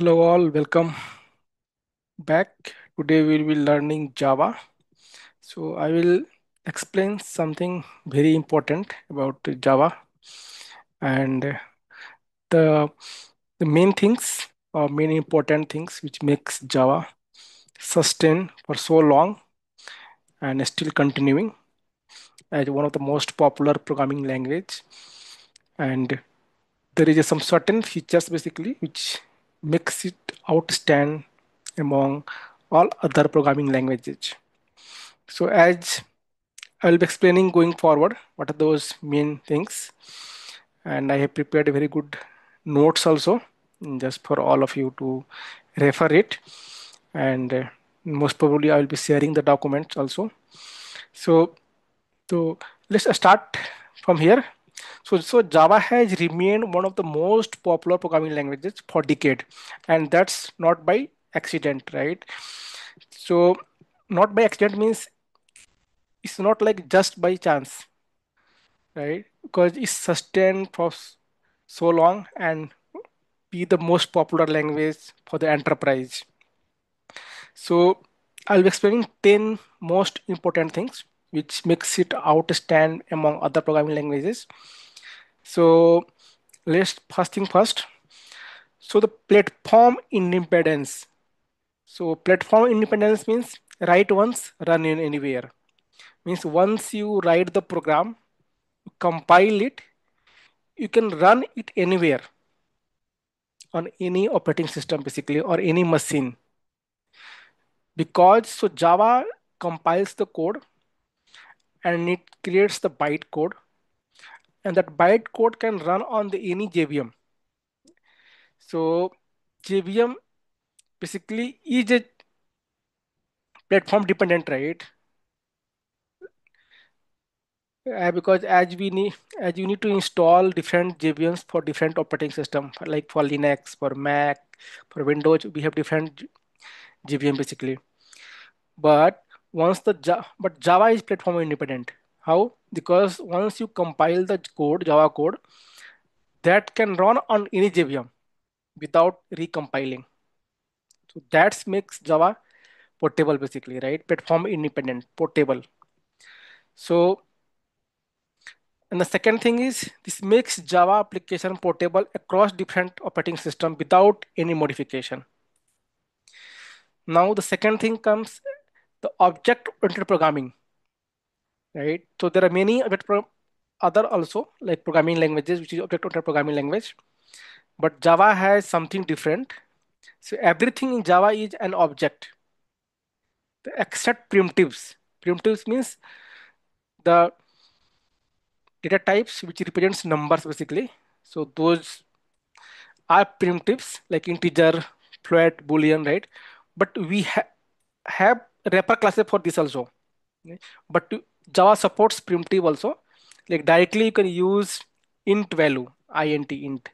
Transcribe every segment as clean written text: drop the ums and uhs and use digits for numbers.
Hello all, welcome back. Today we will be learning Java. So I will explain something very important about Java and the the main things or main important things which makes Java sustain for so long and still continuing as one of the most popular programming language. And there is some certain features basically which makes it outstand among all other programming languages. So as I will be explaining going forward what are those main things, and I have prepared a very good notes also just for all of you to refer it, and most probably I will be sharing the documents also. So so let's start from here. So Java has remained one of the most popular programming languages for decade, and that's not by accident, right? So not by accident means it's not like just by chance, right? Because it's sustained for so long and be the most popular language for the enterprise. So I'll be explaining 10 most important things which makes it outstand among other programming languages. So let's first thing first. So the platform independence. So platform independence means write once, run in anywhere. Means once you write the program, compile it, you can run it anywhere on any operating system basically or any machine. Because so Java compiles the code and it creates the byte code, and that byte code can run on the any JVM. So JVM basically is a platform dependent, right? Because as you need to install different JVMs for different operating system, like for Linux, for Mac, for Windows, we have different JVM basically. But but Java is platform independent. How? Because once you compile the code, Java code, that can run on any JVM without recompiling. So that makes Java portable basically, right? Platform independent, portable. So, and the second thing is this makes Java application portable across different operating system without any modification. Now the second thing comes the object-oriented programming, right? So there are many other also like programming languages, which is object-oriented programming language, but Java has something different. So everything in Java is an object, except primitives. Primitives means the data types which represents numbers basically. So those are primitives like integer, float, boolean, right? But we have wrapper classes for this also. Okay? But Java supports primitive also. Like directly you can use int value, int,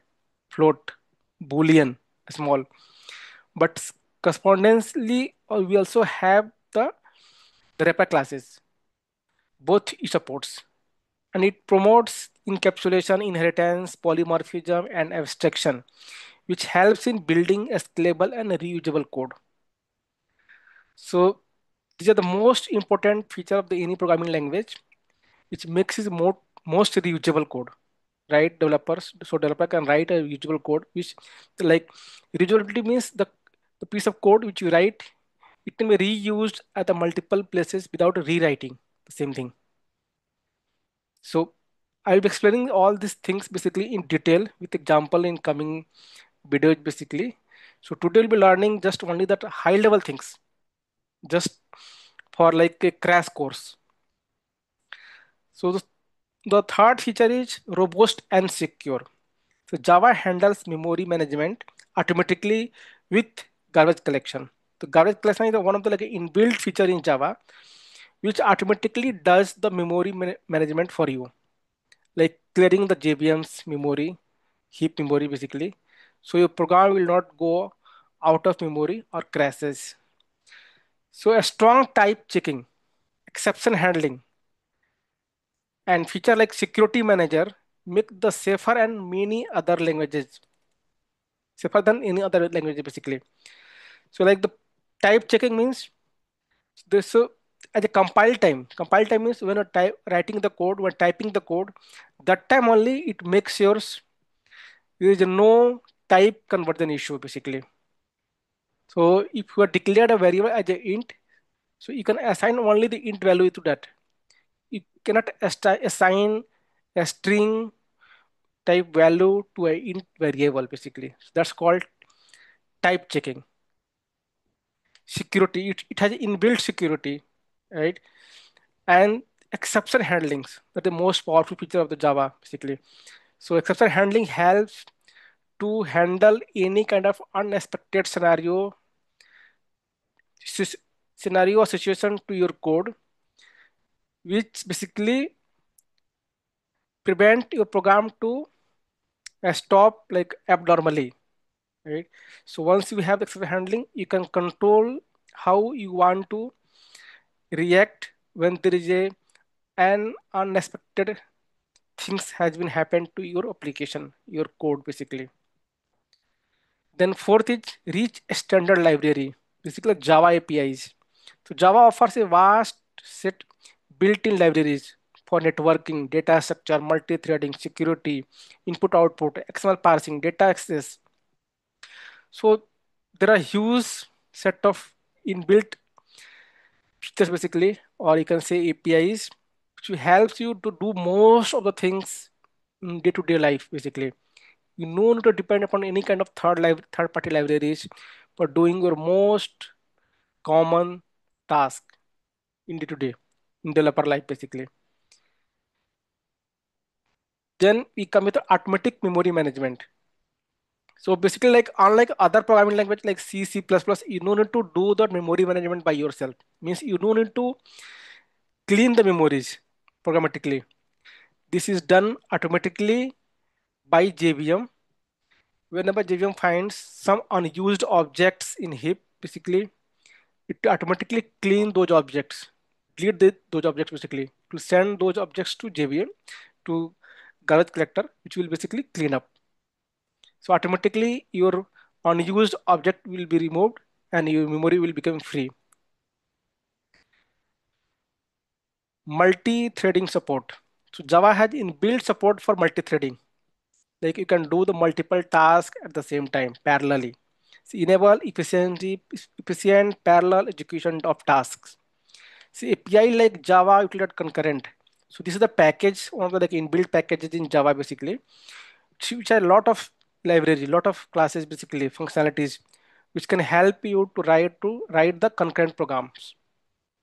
float, boolean, small. But correspondingly, we also have the wrapper classes. Both it supports, and it promotes encapsulation, inheritance, polymorphism, and abstraction, which helps in building a scalable and reusable code. So these are the most important feature of the any programming language, which makes it most reusable code, right? Developers, so developer can write a reusable code, which like reusability means the piece of code which you write, it can be reused at the multiple places without rewriting the same thing. So I'll be explaining all these things basically in detail with example in coming videos basically. So today we'll be learning just only that high level things, just for like a crash course. So the third feature is robust and secure. So Java handles memory management automatically with garbage collection. The garbage collection is one of the like inbuilt feature in Java, which automatically does the memory management for you, like clearing the JVM's memory, heap memory basically. So your program will not go out of memory or crashes. So a strong type checking, exception handling, and feature like security manager make the safer and many other languages. safer than any other language basically. So like the type checking means this. So as a compile time means when you're writing the code, when typing the code, that time only it makes yours there is no type conversion issue basically. So if you are declared a variable as a int, so you can assign only the int value to that. You cannot assign a string type value to a int variable basically. So that's called type checking. Security, it has inbuilt security, right? And exception handlings, that the most powerful feature of the Java basically. So exception handling helps to handle any kind of unexpected sis- scenario or situation to your code, which basically prevent your program to stop like abnormally, right? So once you have exception handling, you can control how you want to react when there is a an unexpected things has been happened to your application, your code basically. Then fourth is rich standard library, basically Java APIs. So Java offers a vast set built-in libraries for networking, data structure, multi-threading, security, input output, XML parsing, data access. So there are huge set of inbuilt features basically, or you can say APIs, which helps you to do most of the things in day-to-day life basically. You no need to depend upon any kind of third party libraries for doing your most common task in day to day in developer life basically. Then we come with automatic memory management. So basically, like unlike other programming language like C, C++, you no need to do the memory management by yourself. Means you no need to clean the memories programmatically. This is done automatically by JVM. Whenever JVM finds some unused objects in heap, basically it automatically clean those objects, delete those objects basically, to send those objects to JVM, to garbage collector, which will basically clean up. So automatically your unused object will be removed and your memory will become free. Multi-threading support. So Java has inbuilt support for multi-threading. Like you can do the multiple tasks at the same time parallelly. So enable efficient parallel execution of tasks. See, API like Java utility concurrent. So this is the package, one of the like inbuilt packages in Java basically, which are a lot of library, lot of classes basically, functionalities, which can help you to write the concurrent programs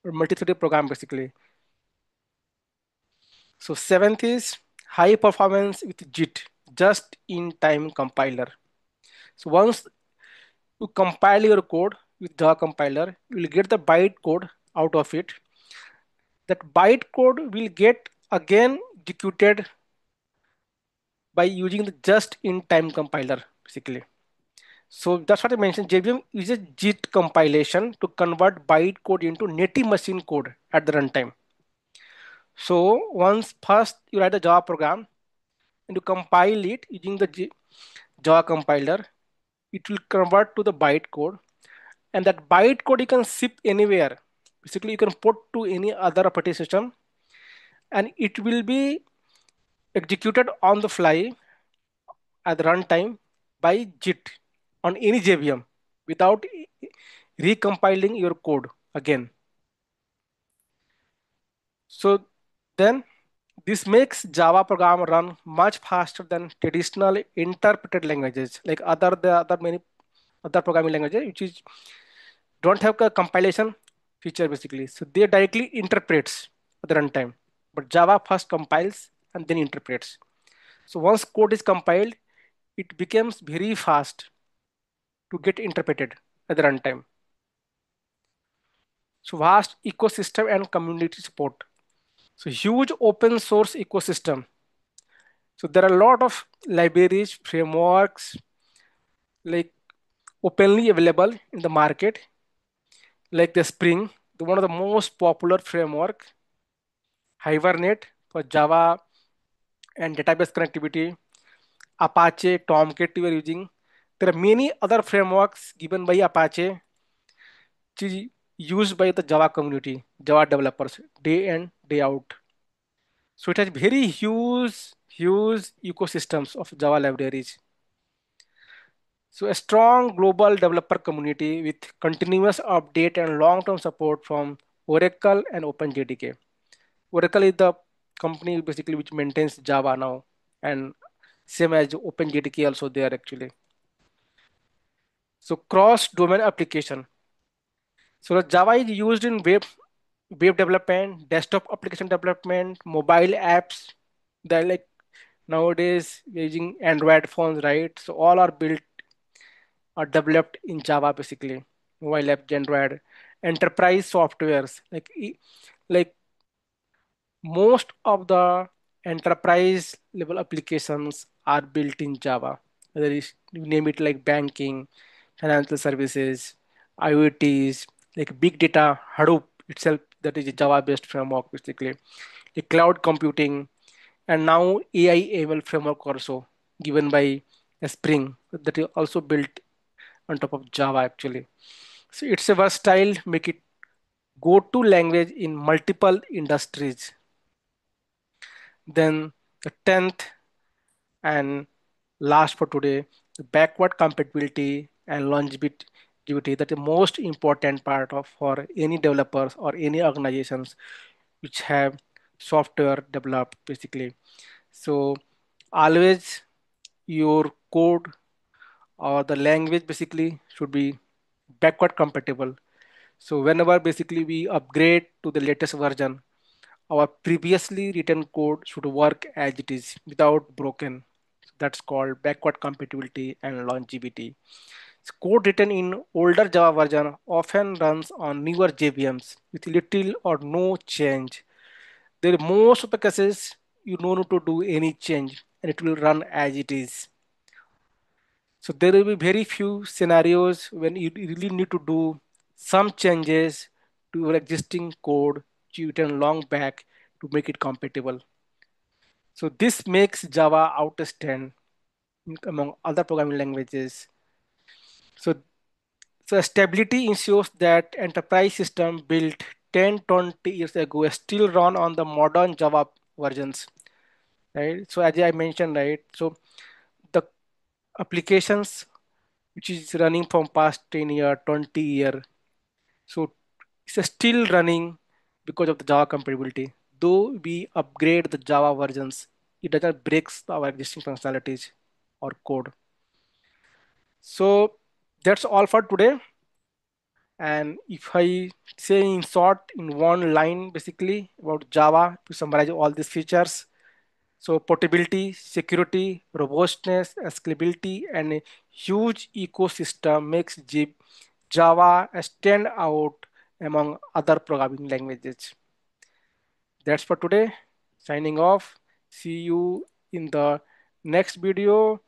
or multi-threaded program basically. So seventh is high performance with JIT, just in time compiler. So once you compile your code with Java compiler, you will get the byte code out of it. That byte code will get again executed by using the just-in-time compiler, basically. So that's what I mentioned. JVM uses JIT compilation to convert byte code into native machine code at the runtime. So once first you write a Java program and you compile it using the Java compiler, it will convert to the byte code, and that byte code you can ship anywhere. Basically, you can put to any other operating system, and it will be executed on the fly at the runtime by JIT on any JVM without recompiling your code again. So then this makes Java program run much faster than traditional interpreted languages like other many other programming languages which is don't have a compilation feature basically. So they directly interprets at the runtime. But Java first compiles and then interprets. So once code is compiled, it becomes very fast to get interpreted at the runtime. So vast ecosystem and community support. So huge open source ecosystem. So there are a lot of libraries, frameworks, like openly available in the market, like the Spring, one of the most popular framework, Hibernate for Java and database connectivity, Apache, Tomcat we are using, There are many other frameworks given by Apache, which is used by the Java community, Java developers, day in, day out. So it has very huge ecosystems of Java libraries. So a strong global developer community with continuous update and long-term support from Oracle and OpenJDK. Oracle is the company basically which maintains Java now, and same as OpenJDK also there actually. So cross-domain application. So the Java is used in web development, desktop application development, mobile apps. They're like nowadays using Android phones, right? So all are built or developed in Java basically. Mobile app, Android, enterprise softwares like most of the enterprise level applications are built in Java. Whether you name it like banking, financial services, IoTs, like big data, Hadoop itself, that is a Java based framework basically, the cloud computing, and now AI ML framework also given by Spring that is also built on top of Java actually. So it's a versatile, make it go-to language in multiple industries. Then the 10th and last for today, the backward compatibility and longevity, that is the most important part of for any developers or any organizations which have software developed basically. So always your code or the language basically should be backward compatible. So whenever basically we upgrade to the latest version, our previously written code should work as it is without broken. That's called backward compatibility and longevity. So code written in older Java version often runs on newer JVMs with little or no change. There most of the cases you don't need to do any change and it will run as it is. So there will be very few scenarios when you really need to do some changes to your existing code which you written long back to make it compatible. So this makes Java outstand among other programming languages. So, so stability ensures that enterprise system built 10, 20 years ago still run on the modern Java versions, right? So as I mentioned, right? So the applications which is running from past 10 year, 20 year, so it's still running because of the Java compatibility. Though we upgrade the Java versions, it doesn't breaks our existing functionalities or code. So that's all for today. And if I say in short, in one line, basically about Java to summarize all these features. So portability, security, robustness, scalability, and a huge ecosystem makes Java stand out among other programming languages. That's for today. Signing off. See you in the next video.